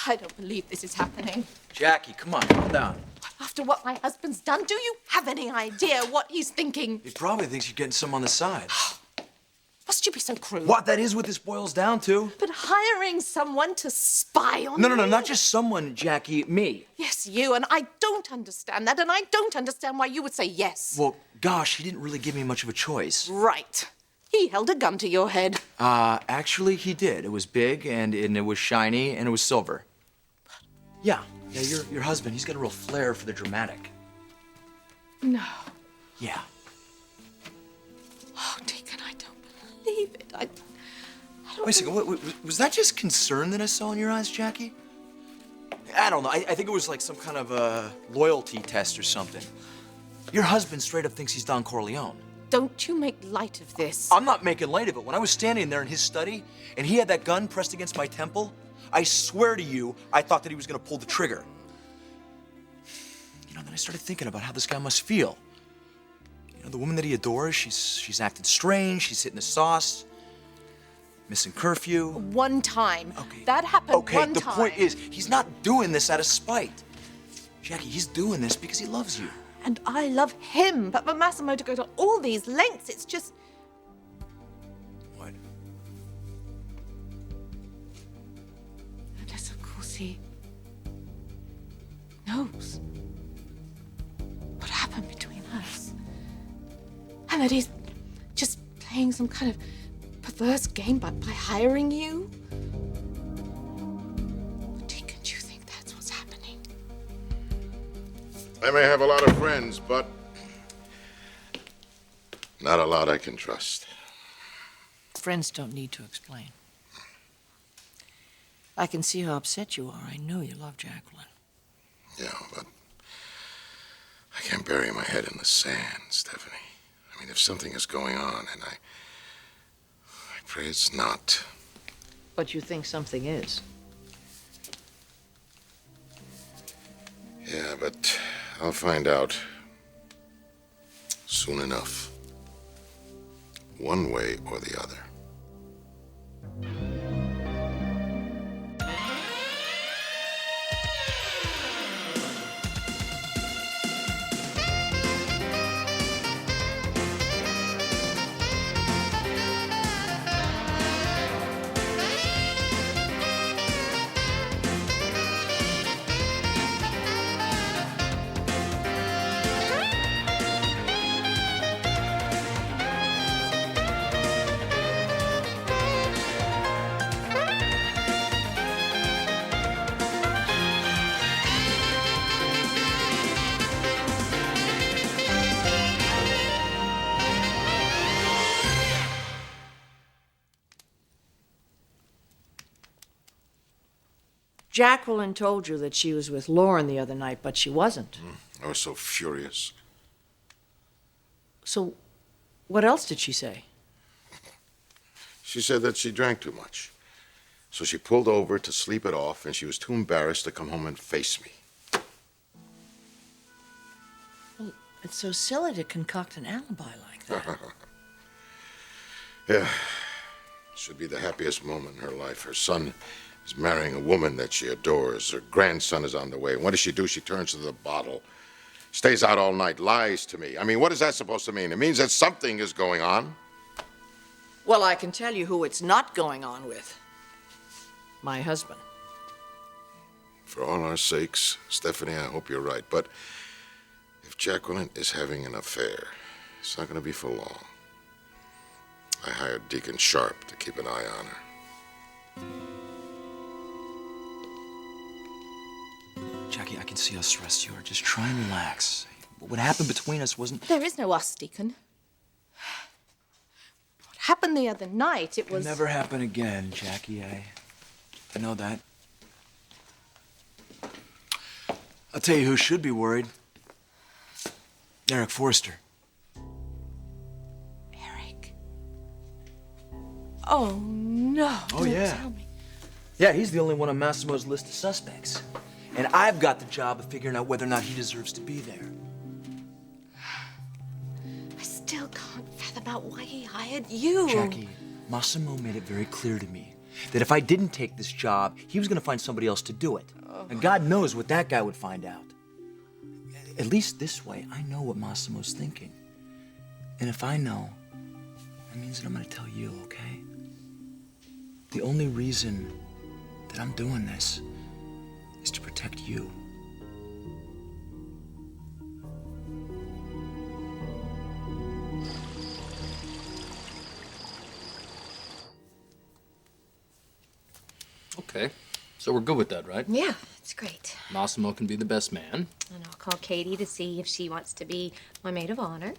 I don't believe this is happening. Jackie, come on, calm down. After what my husband's done, do you have any idea what he's thinking? He probably thinks you're getting some on the side. Must you be so cruel? What? That is what this boils down to. But hiring someone to spy on me? No, not just someone, Jackie, me. Yes, you, and I don't understand that, and I don't understand why you would say yes. Well, gosh, he didn't really give me much of a choice. Right. He held a gun to your head. Actually, he did. It was big, and it was shiny, and it was silver. Yeah, your husband, he's got a real flair for the dramatic. No. Yeah. Oh, Deacon, I don't believe it. I don't... Wait a second, was that just concern that I saw in your eyes, Jackie? I don't know. I think it was like some kind of a loyalty test or something. Your husband straight up thinks he's Don Corleone. Don't you make light of this. I'm not making light of it. When I was standing there in his study and he had that gun pressed against my temple, I swear to you, I thought that he was gonna pull the trigger. You know, then I started thinking about how this guy must feel. You know, the woman that he adores, she's acting strange, she's hitting the sauce, missing curfew. One time. Okay. That happened okay, one the time. point is, he's not doing this out of spite. Jackie, he's doing this because he loves you. And I love him, but for Massimo to go to all these lengths, it's just... What? Unless, of course, he knows what happened between us. And that he's just playing some kind of perverse game by hiring you. Deacon, do you think that's what's happening? I may have a lot of friends, but not a lot I can trust. Friends don't need to explain. I can see how upset you are. I know you love Jacqueline. Yeah, but I can't bury my head in the sand, Stephanie. I mean, if something is going on, and I pray it's not. But you think something is. Yeah, but I'll find out soon enough. One way or the other. Jacqueline told you that she was with Lauren the other night, but she wasn't. I was so furious. So, what else did she say? She said that she drank too much. So she pulled over to sleep it off, and she was too embarrassed to come home and face me. Well, it's so silly to concoct an alibi like that. Yeah. Should be the happiest moment in her life. Her son is marrying a woman that she adores. Her grandson is on the way. And what does? She turns to the bottle. Stays out all night, lies to me. I mean, what is that supposed to mean? It means that something is going on. Well, I can tell you who it's not going on with. My husband. For all our sakes, Stephanie, I hope you're right. But if Jacqueline is having an affair, it's not going to be for long. I hired Deacon Sharp to keep an eye on her. Jackie, I can see how stressed you are. Just try and relax. What happened between us wasn't... There is no us, Deacon. What happened the other night, it was... It'll never happen again, Jackie. I know that. I'll tell you who should be worried. Eric Forrester. Eric? Oh, no. Oh, Don't yeah. tell me. Yeah, he's the only one on Massimo's list of suspects. And I've got the job of figuring out whether or not he deserves to be there. I still can't fathom out why he hired you. Jackie, Massimo made it very clear to me That if I didn't take this job, he was gonna find somebody else to do it. And God knows what that guy would find out. At least this way, I know what Massimo's thinking. And if I know, that means that I'm gonna tell you, okay? The only reason that I'm doing this is to protect you. Okay, so we're good with that, right? Yeah, it's great. Massimo can be the best man. And I'll call Katie to see if she wants to be my maid of honor.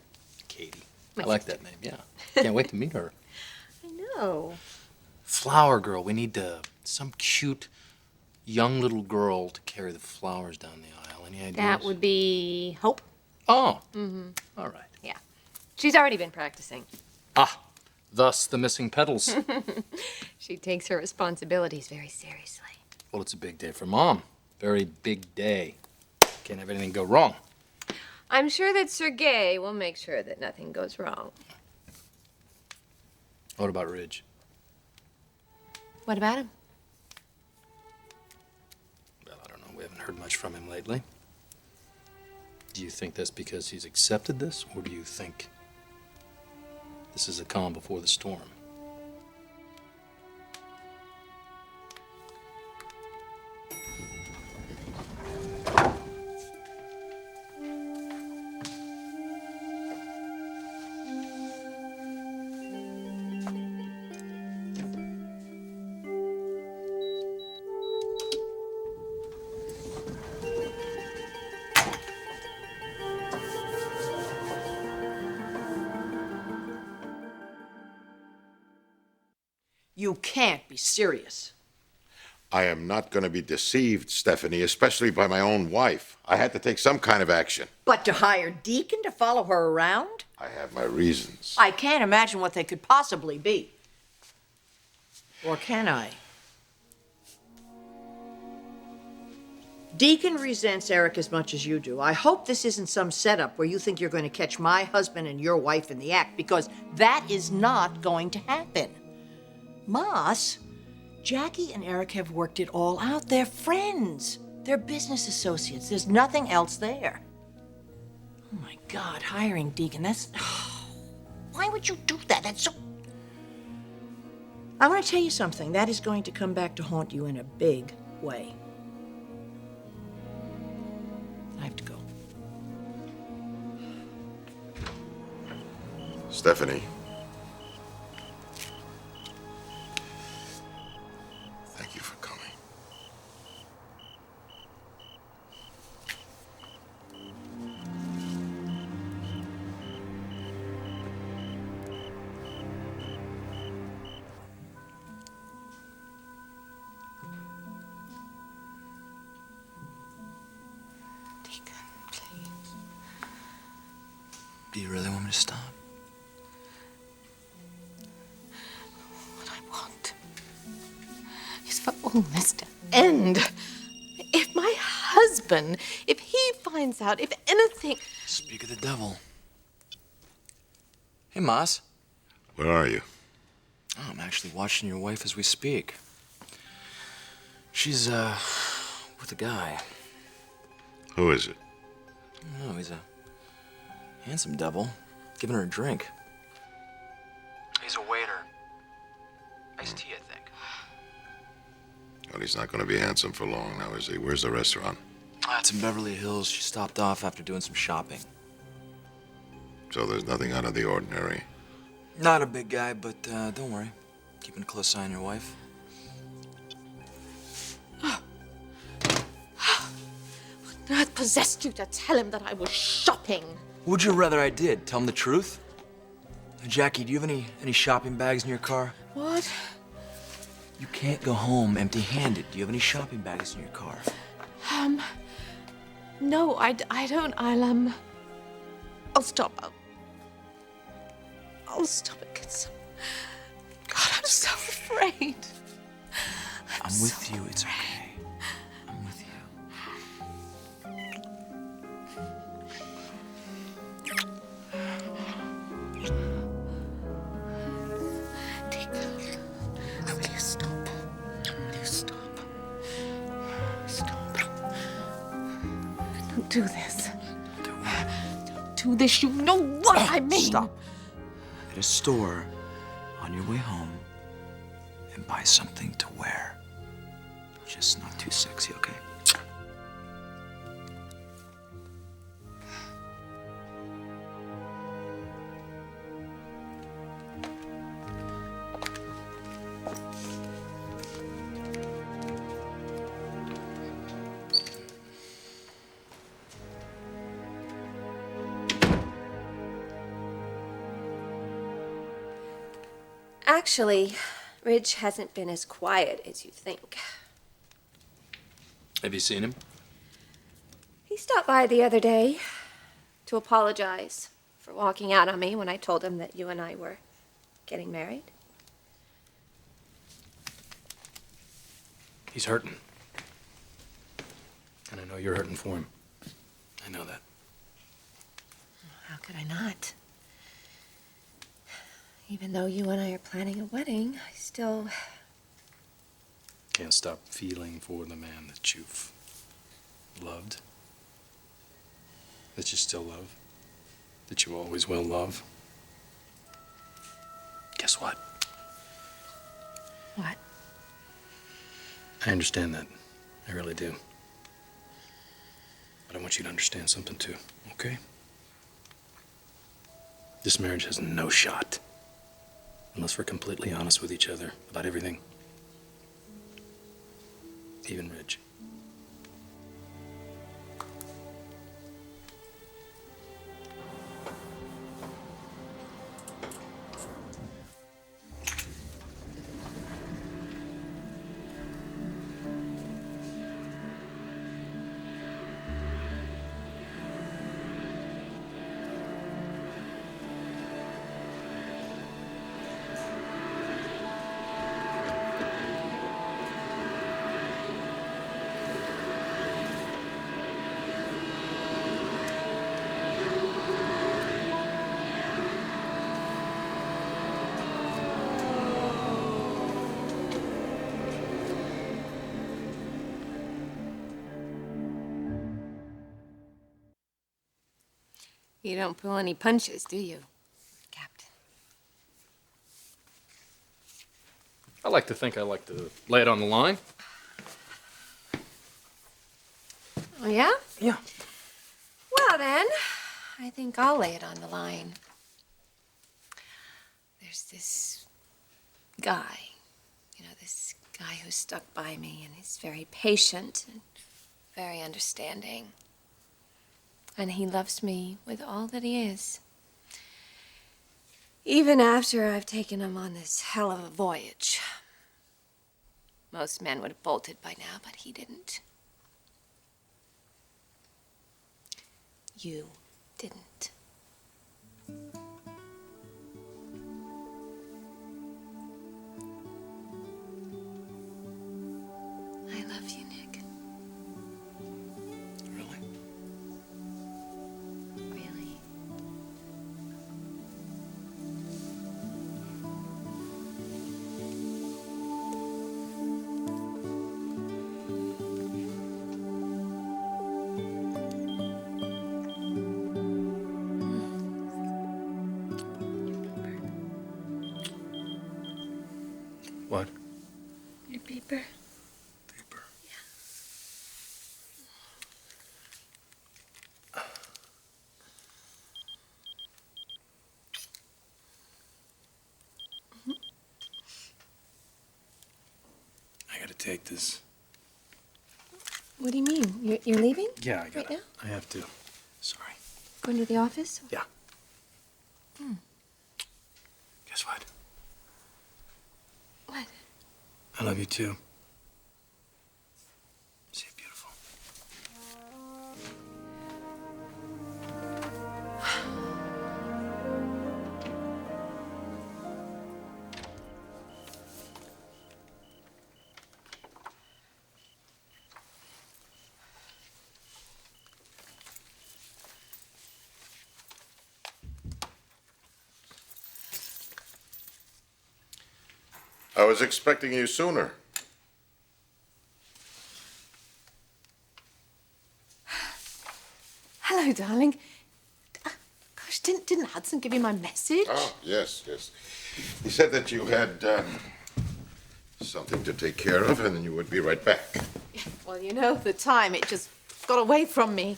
Katie. My I like sister. that name, yeah. Can't wait to meet her. I know. Flower girl. We need some cute young little girl to carry the flowers down the aisle. Any ideas? That would be Hope. Oh. All right. Yeah. She's already been practicing. Ah, thus the missing petals. She takes her responsibilities very seriously. Well, it's a big day for Mom. Very big day. Can't have anything go wrong. I'm sure that Sergei will make sure that nothing goes wrong. What about Ridge? What about him? Well, I don't know. We haven't heard much from him lately. Do you think that's because he's accepted this, or do you think this is a calm before the storm? You can't be serious. I am not going to be deceived, Stephanie, especially by my own wife. I had to take some kind of action. But to hire Deacon to follow her around? I have my reasons. I can't imagine what they could possibly be. Or can I? Deacon resents Eric as much as you do. I hope this isn't some setup where you think you're going to catch my husband and your wife in the act, because that is not going to happen. Mas, Jackie and Eric have worked it all out. They're friends. They're business associates. There's nothing else there. Oh my God, hiring Deacon, that's... Why would you do that? That's so... I want to tell you something. That is going to come back to haunt you in a big way. I have to go. Stephanie. Thank you for coming. Deacon, please. Do you really want me to stop? What I want is for all this to end. If my husband, if he finds out, if anything... Speak of the devil. Hey, Mas. Where are you? Oh, I'm actually watching your wife as we speak. She's, with a guy. Who is it? I don't know, he's a handsome devil. Giving her a drink. He's a waiter. Iced tea, I think. Well, he's not going to be handsome for long now, is he? Where's the restaurant? It's in Beverly Hills. She stopped off after doing some shopping. So there's nothing out of the ordinary. Not a big guy, but don't worry. Keeping a close eye on your wife. What earth possessed you to tell him that I was shopping? Would you rather I did? Tell him the truth? Jackie, do you have any shopping bags in your car? What? You can't go home empty-handed. Do you have any shopping bags in your car? No, I don't. I'll stop. I'll stop and get some. God, I'm so afraid. I'm with you. It's okay. I'm with you. Deacon, will you stop? Don't do this. Don't do this. You know what I mean. Stop. At a store on your way home and buy something to wear. Just not too sexy, okay? Actually, Ridge hasn't been as quiet as you think. Have you seen him? He stopped by the other day to apologize for walking out on me when I told him that you and I were getting married. He's hurting. And I know you're hurting for him. I know that. How could I not? Even though you and I are planning a wedding, I still Can't stop feeling for the man that you've loved. That you still love. That you always will love. Guess what? What? I understand that. I really do. But I want you to understand something too, okay? This marriage has no shot. Unless we're completely honest with each other about everything. Even Ridge. You don't pull any punches, do you, Captain? I like to think I like to lay it on the line. Oh, yeah? Yeah. Well, then, I think I'll lay it on the line. There's this guy, this guy who stuck by me, and he's very patient and very understanding. And he loves me with all that he is. Even after I've taken him on this hell of a voyage. Most men would have bolted by now, but he didn't. You didn't. I love you, Nick. Really? Really. What? Your paper. Paper. I gotta take this. What do you mean? You're leaving? Yeah, I gotta. Right now? I have to. Sorry. Going to the office? Yeah. Guess what? What? I love you too. See, beautiful. I was expecting you sooner. Hello, darling. Gosh, didn't Hudson give you my message? Oh, yes, yes. He said that you had something to take care of, and then you would be right back. Yeah, well, you know, the time, it just got away from me.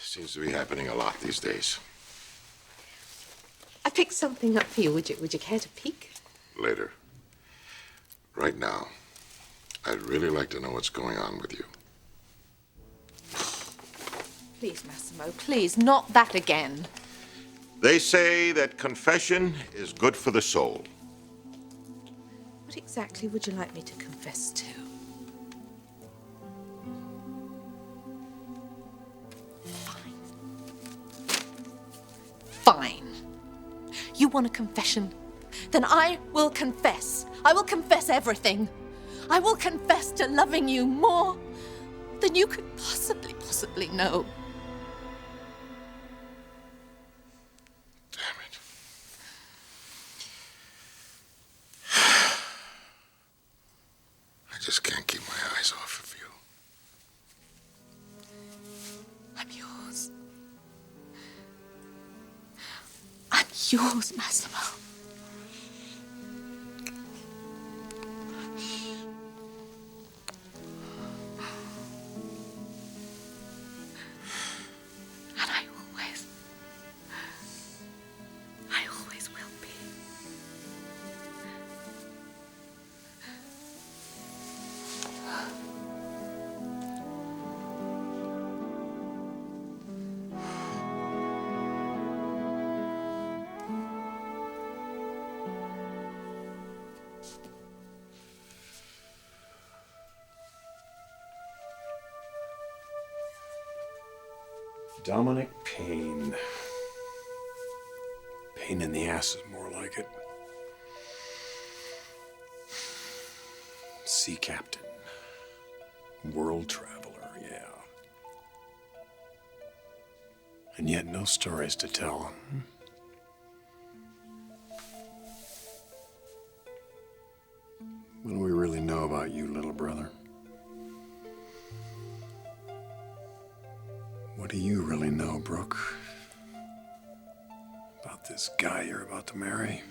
Seems to be happening a lot these days. I picked something up for you. Would you care to peek? Later. Right now, I'd really like to know what's going on with you. Please, Massimo, please, not that again. They say that confession is good for the soul. What exactly would you like me to confess to? Fine. You want a confession? Then I will confess. I will confess everything. I will confess to loving you more than you could possibly know. Damn it. I just can't keep my eyes off of you. I'm yours. I'm yours, Massimo. And I always will be. Dominic Payne. Pain in the ass is more like it. Sea captain. World traveler, yeah. And yet no stories to tell. What do we really know about you, little brother? What do you really know, Brooke? About this guy you're about to marry?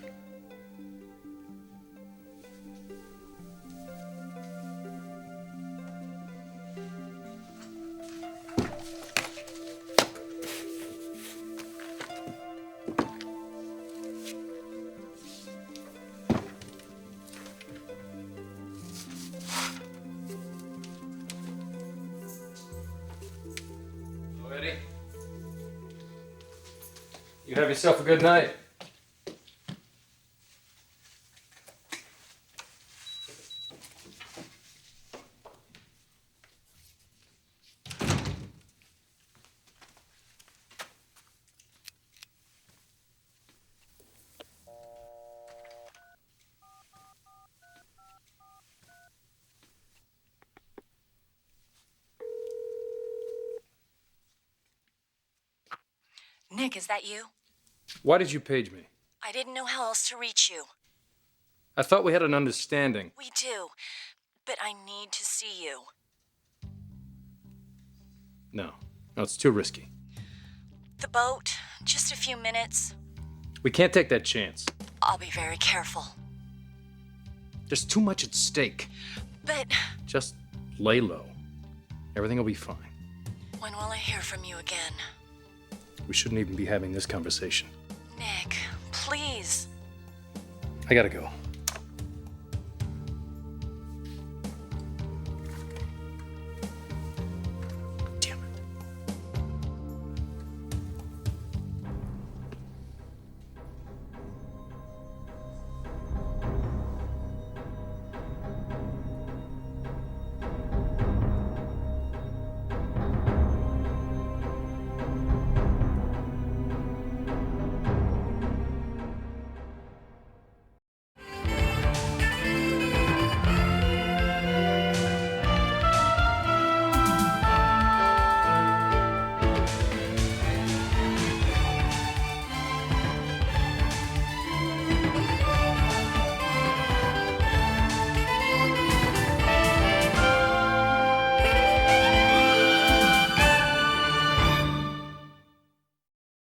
Eddie? You have yourself a good night. Nick, is that you? Why did you page me? I didn't know how else to reach you. I thought we had an understanding. We do, but I need to see you. No, it's too risky. The boat, just a few minutes. We can't take that chance. I'll be very careful. There's too much at stake. But Just lay low. Everything will be fine. when will I hear from you again? We shouldn't even be having this conversation. Nick, please. I gotta go.